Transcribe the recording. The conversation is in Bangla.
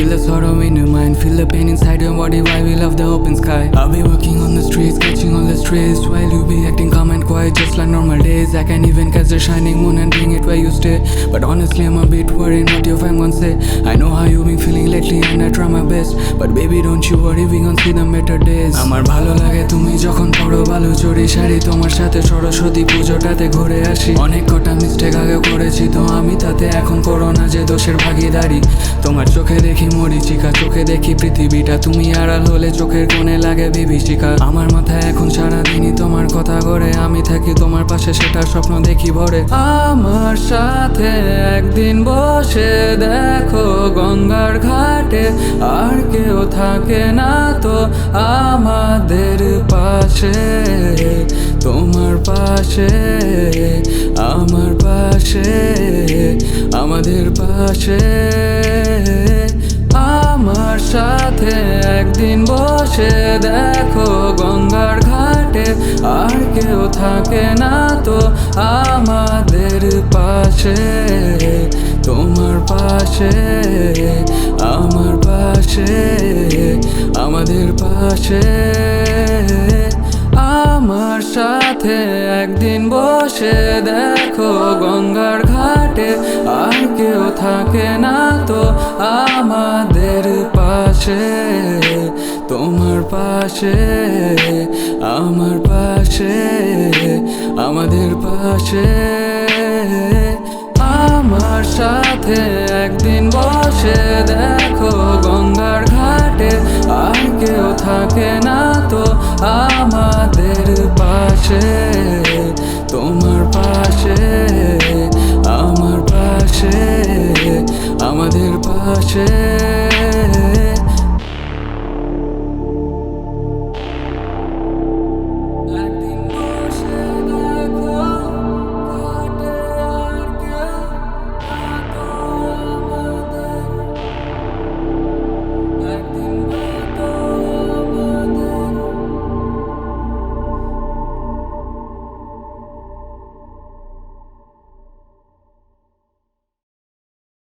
Feel the sorrow in your mind, feel the pain inside your body. Why we love the open sky. I'll be walking on the streets, catching all the strays, while you be acting calm and quiet just like normal days. I can even catch the shining moon and bring it where you stay. But honestly I'm a bit worried what your fam gon' say. I know how you been feeling lately and I try my best, but baby don't you worry, we gon' see the better days. আমার ভালো লাগে তুমি যখন পরো ভালো চড়ি শাড়ি, তোমার সাথে সরস্বতী পুজোটাতে ঘুরে আসি। অনেক কটা মিস্টেক আগে করেছি তো আমি তাতে, এখন করো না যে দোষের ভাগীদারি। তোমার চোখে দেখি মরিচিকা, চোখে দেখি পৃথিবীটা, তুমি আড়াল হলে চোখের কোণে লাগে বিভীষিকা। আমার মাথায় এখন সারাদিনই তোমার কথা ঘোরে, আমি থাকি তোমার পাশে সেটার স্বপ্ন দেখি ভরে। আমার সাথে একদিন বসে দেখো গঙ্গার ঘাটে, আর কেউ থাকে না তো আমাদের পাশে, তোমার পাশে, আমার পাশে, আমাদের পাশে। আমার সাথে একদিন বসে দেখো গঙ্গার ঘাটে, আর কেউ থাকে না তো আমাদের পাশে, তোমার পাশে, আমার পাশে, আমাদের পাশে। আমার সাথে একদিন বসে দেখো গঙ্গার ঘাটে, আর কেউ থাকে না তো আমাদের পাশে, তোমার পাশে, আমার পাশে, আমাদের পাশে। আমার সাথে একদিন বসে দেখো গঙ্গার ঘাটে, আর কেউ থাকে না তো আমাদের পাশে, তোমার পাশে, আমার পাশে, আমাদের পাশে।